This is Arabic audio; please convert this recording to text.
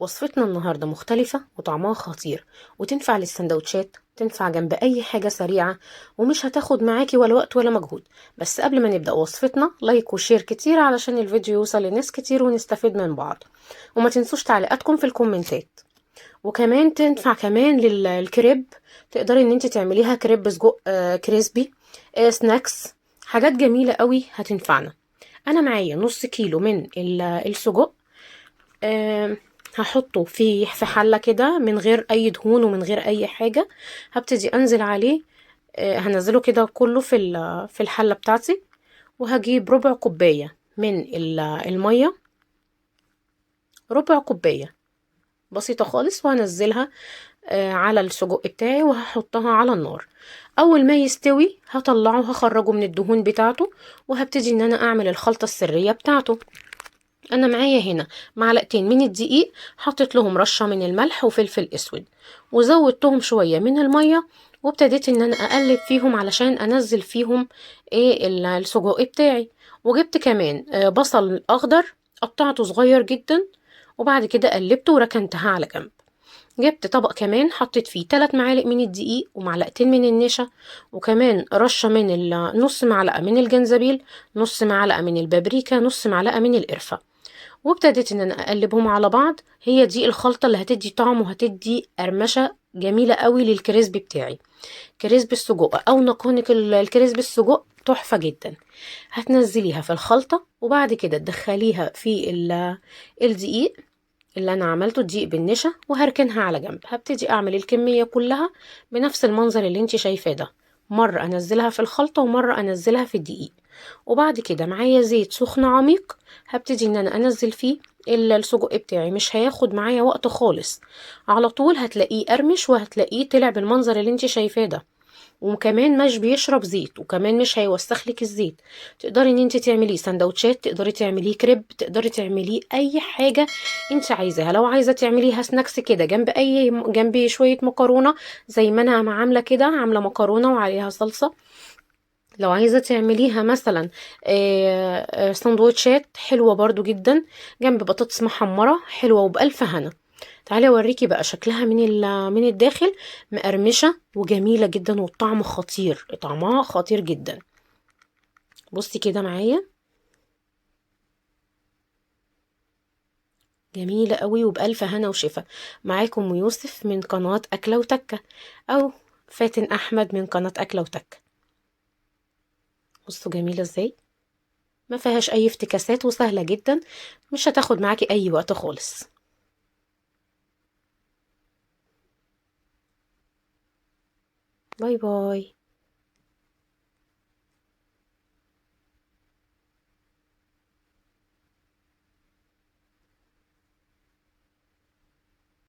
وصفتنا النهاردة مختلفة وطعمها خطير، وتنفع للسندوتشات، تنفع جنب أي حاجة سريعة، ومش هتاخد معاكي ولا وقت ولا مجهود. بس قبل ما نبدأ وصفتنا، لايك وشير كتير علشان الفيديو يوصل لناس كتير ونستفيد من بعض. وما تنسوش تعليقاتكم في الكومنتات. وكمان تنفع كمان للكريب، تقدري ان انت تعمليها كريب سجق كريسبي، سناكس، حاجات جميلة قوي هتنفعنا. انا معايا نص كيلو من السجق. آه، هحطه في حلة كده من غير اي دهون ومن غير اي حاجة. هبتدي انزل عليه. هنزله كده كله في الحلة بتاعتي. وهجيب ربع كوباية من المية، ربع كوباية بسيطة خالص، وهنزلها على السجق بتاعي وهحطها على النار. اول ما يستوي هطلعه، هخرجه من الدهون بتاعته، وهبتدي ان انا اعمل الخلطة السرية بتاعته. انا معايا هنا معلقتين من الدقيق، حطيت لهم رشة من الملح وفلفل اسود، وزودتهم شوية من المية، وابتديت ان انا اقلب فيهم علشان انزل فيهم السجق بتاعي. وجبت كمان بصل اخضر، قطعته صغير جدا، وبعد كده قلبته وركنتها على جنب. جبت طبق كمان، حطيت فيه 3 معالق من الدقيق ومعلقتين من النشا، وكمان رشة من نص معلقة من الجنزبيل، نص معلقة من البابريكا، نص معلقة من القرفة. وابتديت ان انا اقلبهم على بعض. هي دي الخلطة اللي هتدي طعم وهتدي قرمشة جميلة قوي للكريسبي بتاعي. كريسبي السجق او نقانق الكريسبي السجق تحفة جدا. هتنزليها في الخلطة، وبعد كده تدخليها في الدقيق اللي انا عملته، دقيق بالنشا، وهركنها على جنب. هبتدي اعمل الكمية كلها بنفس المنظر اللي انت شايفاه ده، مرة انزلها في الخلطة ومرة انزلها في الدقيق. وبعد كده معايا زيت سخن عميق، هبتدي ان انا انزل فيه السجق بتاعي. مش هياخد معايا وقت خالص، على طول هتلاقيه قرمش وهتلاقيه طلع بالمنظر اللي انت شايفاه ده. وكمان مش بيشرب زيت، وكمان مش هيوسخ لك الزيت. تقدري ان انت تعمليه سندوتشات، تقدري تعمليه كريب، تقدري تعمليه اي حاجه انت عايزاها. لو عايزه تعمليها سناكس كده جنب شويه مكرونه، زي ما انا عامله كده، عامله مكرونه وعليها صلصه. لو عايزه تعمليها مثلا سندوتشات حلوه برضو جدا، جنب بطاطس محمره حلوه وبألف هنا. تعالي اوريكي بقى شكلها من الداخل، مقرمشه وجميله جدا، والطعم خطير، طعمها خطير جدا. بصي كده معايا، جميله قوي وبألف هنا وشفا. معاكم يوسف من قناه اكله وتكه، او فاتن احمد من قناه اكله وتكه. بصوا جميله ازاي، ما فيهاش اي افتكاسات وسهله جدا، مش هتاخد معاكي اي وقت خالص. باي باي.